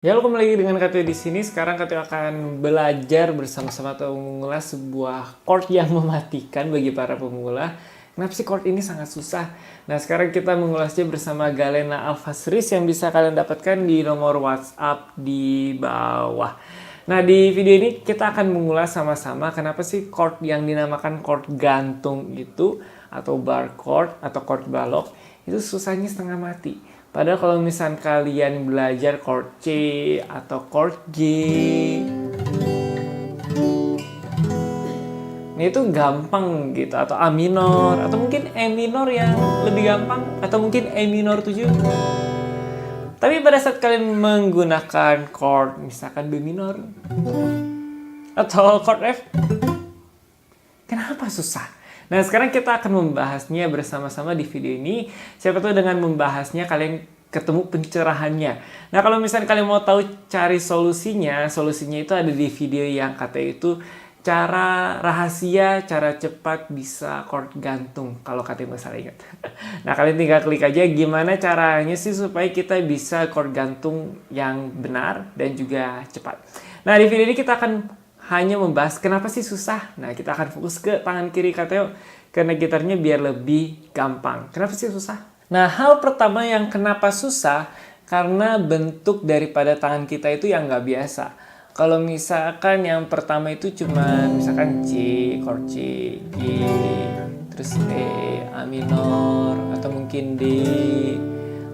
Ya, lo kembali lagi dengan Kateo di sini. Sekarang Kateo akan belajar bersama-sama atau mengulas sebuah chord yang mematikan bagi para pemula. Kenapa sih chord ini sangat susah? Nah, sekarang kita mengulasnya bersama Galena Alphasris yang bisa kalian dapatkan di nomor WhatsApp di bawah. Nah, di video ini kita akan mengulas sama-sama kenapa sih chord yang dinamakan chord gantung itu atau bar chord atau chord balok itu susahnya setengah mati. Padahal kalau misal kalian belajar chord C atau chord G, ini itu gampang gitu, atau A minor, atau mungkin E minor yang lebih gampang, atau mungkin E minor 7. Tapi pada saat kalian menggunakan chord misalkan B minor atau chord F, kenapa susah? Nah, sekarang kita akan membahasnya bersama-sama di video ini. Siapa tahu dengan membahasnya kalian ketemu pencerahannya. Nah, kalau misalnya kalian mau tahu cari solusinya itu ada di video yang katanya itu cara rahasia, cara cepat bisa chord gantung. Kalau katanya nggak salah ingat. Nah, kalian tinggal klik aja gimana caranya sih supaya kita bisa chord gantung yang benar dan juga cepat. Nah, di video ini kita akan hanya membahas kenapa sih susah. Nah, kita akan fokus ke tangan kiri Kateo karena gitarnya biar lebih gampang. Kenapa sih susah? Nah, hal pertama yang kenapa susah karena bentuk daripada tangan kita itu yang nggak biasa. Kalau misalkan yang pertama itu cuma misalkan C, chord C, G, terus E, A minor, atau mungkin D,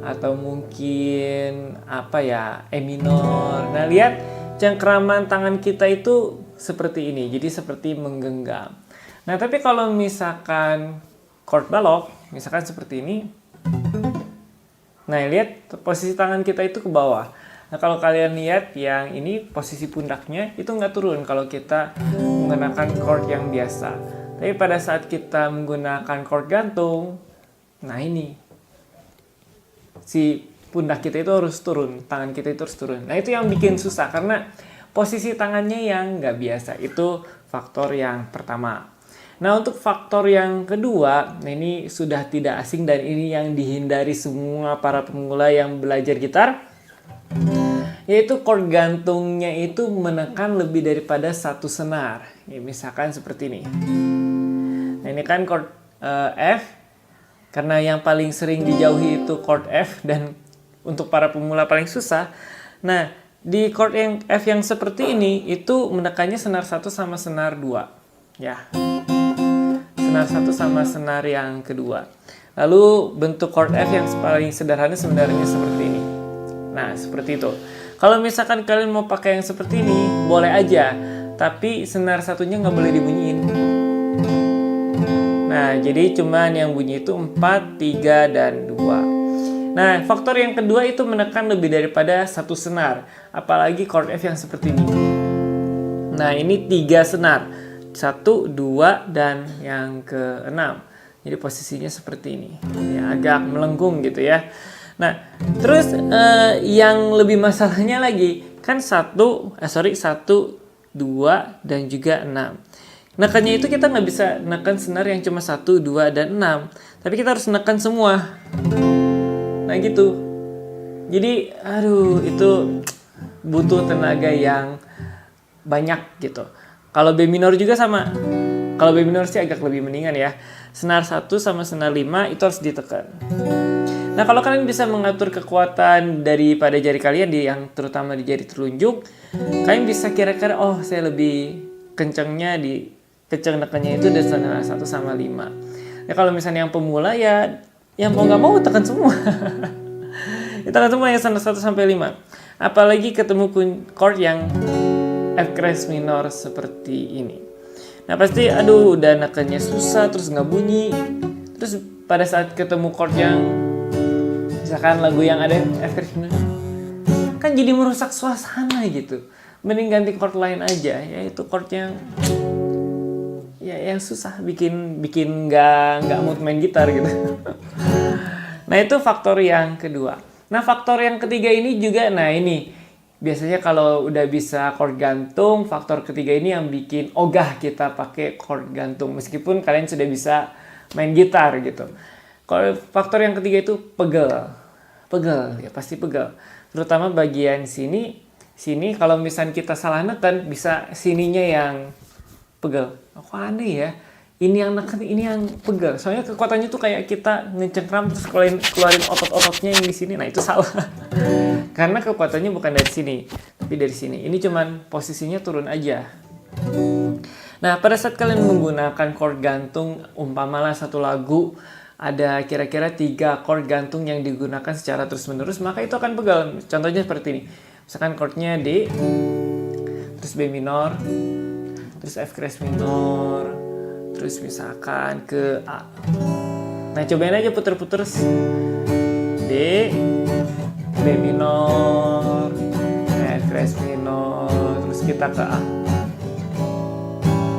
atau mungkin apa ya, E minor. Nah, lihat cengkraman tangan kita itu seperti ini, jadi seperti menggenggam. Nah, tapi kalau misalkan chord balok, misalkan seperti ini, nah lihat posisi tangan kita itu ke bawah. Nah, kalau kalian lihat yang ini posisi pundaknya itu nggak turun kalau kita menggunakan chord yang biasa. Tapi pada saat kita menggunakan chord gantung, nah ini si pundak kita itu harus turun, tangan kita itu harus turun. Nah, itu yang bikin susah karena posisi tangannya yang nggak biasa. Itu faktor yang pertama. Nah, untuk faktor yang kedua, nah ini sudah tidak asing dan ini yang dihindari semua para pemula yang belajar gitar, yaitu chord gantungnya itu menekan lebih daripada satu senar. Ya, misalkan seperti ini. Nah, ini kan chord F, karena yang paling sering dijauhi itu chord F dan untuk para pemula paling susah. Nah, di chord yang F yang seperti ini itu menekannya senar 1 sama senar 2. Ya. Senar 1 sama senar yang kedua. Lalu bentuk chord F yang paling sederhana sebenarnya seperti ini. Nah, seperti itu. Kalau misalkan kalian mau pakai yang seperti ini, boleh aja. Tapi senar satunya nggak boleh dibunyiin. Nah, jadi cuman yang bunyi itu 4, 3, dan 2. Nah, faktor yang kedua itu menekan lebih daripada satu senar. Apalagi chord F yang seperti ini. Nah, ini 3 senar. 1, 2, dan yang ke-6. Jadi posisinya seperti ini. Ya, agak melengkung gitu ya. Nah, terus yang lebih masalahnya lagi. Kan 1, 2, dan juga 6. Nekannya itu kita nggak bisa neken senar yang cuma 1, 2, dan 6. Tapi kita harus neken semua. Nah gitu. Jadi aduh itu butuh tenaga yang banyak gitu. Kalau B minor juga sama. Kalau B minor sih agak lebih mendingan ya. Senar 1 sama senar 5 itu harus ditekan. Nah, kalau kalian bisa mengatur kekuatan daripada jari kalian yang terutama di jari telunjuk, kalian bisa kira-kira oh saya lebih kencengnya di kenceng nekannya itu dari senar 1 sama 5. Ya kalau misalnya yang pemula ya yang mau nggak mau tekan semua. Tekan semua yang senar 1 sampai 5. Apalagi ketemu chord yang F crash minor seperti ini. Nah, pasti aduh udah nekannya susah terus nggak bunyi. Terus pada saat ketemu chord yang misalkan lagu yang ada F crash minor kan jadi merusak suasana gitu. Mending ganti chord lain aja, yaitu chord yang ya yang susah bikin nggak mood main gitar gitu. Nah, itu faktor yang kedua. Nah, faktor yang ketiga ini juga, nah ini biasanya kalau udah bisa chord gantung, faktor ketiga ini yang bikin ogah kita pakai chord gantung meskipun kalian sudah bisa main gitar gitu. Kalau faktor yang ketiga itu pegel ya pasti pegel. Terutama bagian sini kalau misalnya kita salah neken bisa sininya yang pegel. Kok aneh ya? Ini yang neken, ini yang pegel. Soalnya kekuatannya tuh kayak kita ngecengkram terus keluarin otot-ototnya yang di sini. Nah, itu salah. Karena kekuatannya bukan dari sini, tapi dari sini. Ini cuman posisinya turun aja. Nah, pada saat kalian menggunakan chord gantung, umpamalah satu lagu ada kira-kira 3 chord gantung yang digunakan secara terus-menerus, maka itu akan pegal. Contohnya seperti ini. Misalkan chordnya D, terus B minor, terus F crash minor, terus misalkan ke A. Nah, cobain aja puter-puter. D, B minor, F crash minor, terus kita ke A.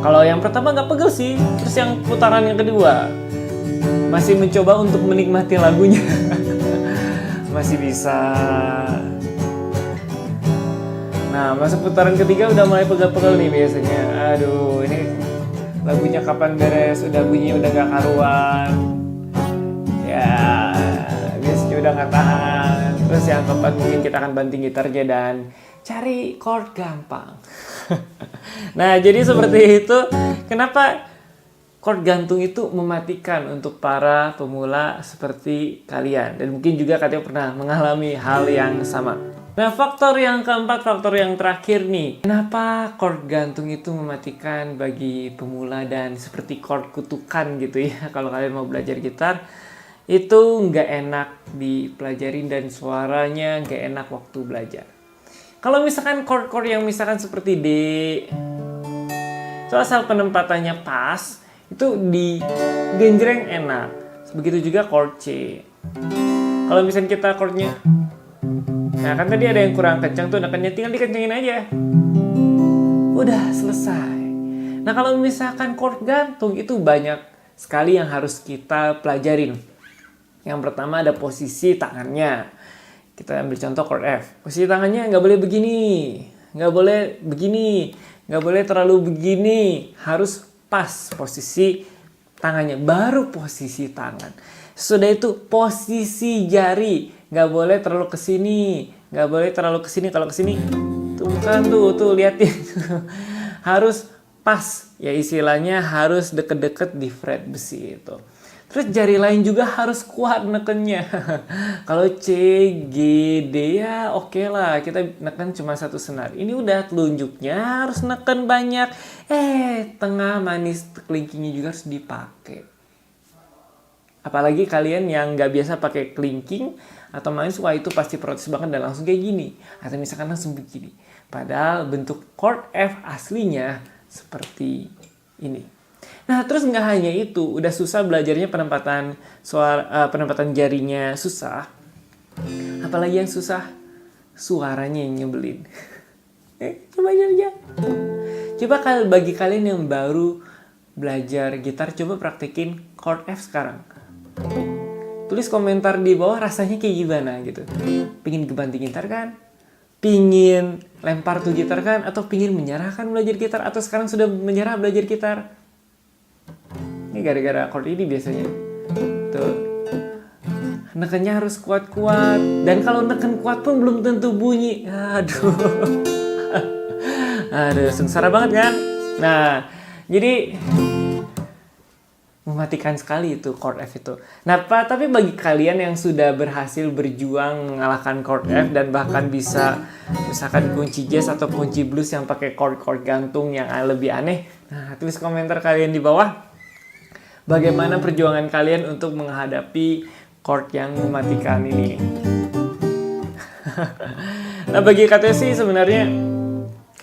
Kalau yang pertama nggak pegel sih, terus yang putaran yang kedua masih mencoba untuk menikmati lagunya. Masih bisa. Nah, masuk putaran ketiga udah mulai pegel-pegel nih biasanya. Aduh, ini lagunya kapan beres, udah bunyinya udah nggak karuan. Ya, biasanya udah nggak tahan. Terus yang keempat mungkin kita akan banting gitarnya dan cari chord gampang. Nah, jadi seperti itu. Kenapa chord gantung itu mematikan untuk para pemula seperti kalian? Dan mungkin juga kalian pernah mengalami hal yang sama. Nah, faktor yang keempat, faktor yang terakhir nih. Kenapa chord gantung itu mematikan bagi pemula dan seperti chord kutukan gitu ya. Kalau kalian mau belajar gitar, itu nggak enak dipelajarin dan suaranya nggak enak waktu belajar. Kalau misalkan chord-chord yang misalkan seperti D, itu asal penempatannya pas, itu di genjreng enak. Begitu juga chord C. Kalau misalnya kita chordnya, nah kan tadi ada yang kurang kencang tuh, nekennya tinggal dikencengin aja. Udah selesai. Nah, kalau misalkan chord gantung itu banyak sekali yang harus kita pelajarin. Yang pertama ada posisi tangannya. Kita ambil contoh chord F. Posisi tangannya nggak boleh begini, nggak boleh begini, nggak boleh terlalu begini. Harus pas posisi tangannya, baru posisi tangan. Sudah itu posisi jari, nggak boleh terlalu ke sini, nggak boleh terlalu ke sini. Kalau ke sini, tuh kan tuh liatin. Harus pas, ya istilahnya harus deket-deket di fret besi itu. Terus jari lain juga harus kuat nekennya. Kalau C, G, D ya oke lah. Kita neken cuma satu senar. Ini udah telunjuknya harus neken banyak. Tengah manis kelingkingnya juga harus dipakai. Apalagi kalian yang nggak biasa pakai kelingking atau manis, wah itu pasti protes banget dan langsung kayak gini. Atau misalkan langsung begini. Padahal bentuk chord F aslinya seperti ini. Nah, terus nggak hanya itu, udah susah belajarnya penempatan penempatan jarinya susah. Apalagi yang susah, suaranya yang nyebelin. Coba aja. Coba bagi kalian yang baru belajar gitar, coba praktekin chord F sekarang. Tulis komentar di bawah rasanya kayak gimana gitu. Pingin kebanting gitar kan? Pingin lempar tuh gitar kan? Atau pingin menyerah kan belajar gitar? Atau sekarang sudah menyerah belajar gitar? Ini gara-gara chord ini biasanya. Tuh. Nekennya harus kuat-kuat. Dan kalau neken kuat pun belum tentu bunyi. Aduh. Aduh, sengsara banget kan? Nah, jadi mematikan sekali itu chord F itu. Nah, tapi bagi kalian yang sudah berhasil berjuang mengalahkan chord F dan bahkan bisa misalkan kunci jazz atau kunci blues yang pakai chord gantung yang lebih aneh, nah tulis komentar kalian di bawah. Bagaimana perjuangan kalian untuk menghadapi chord yang mematikan ini? Nah, bagi katanya sih sebenarnya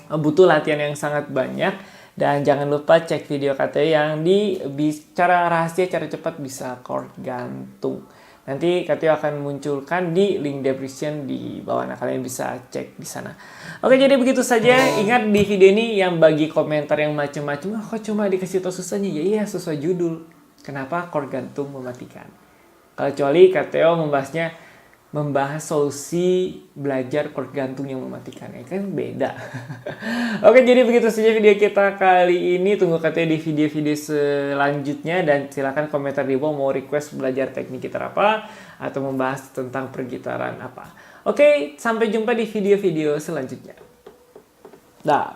butuh latihan yang sangat banyak. Dan jangan lupa cek video KT yang di cara rahasia, cara cepat bisa chord gantung. Nanti KT akan munculkan di link description di bawah. Nah, kalian bisa cek di sana. Oke, jadi begitu saja. Ingat di video ini yang bagi komentar yang macam-macam, kok cuma dikasih tahu susahnya? Ya iya, sesuai judul. Kenapa chord gantung mematikan? Kecuali KTO membahas solusi belajar chord gantung yang mematikan, kan beda. Oke, jadi begitu saja video kita kali ini. Tunggu katanya di video-video selanjutnya dan silakan komentar di bawah mau request belajar teknik gitar apa atau membahas tentang pergitaran apa. Oke, sampai jumpa di video-video selanjutnya. Dah.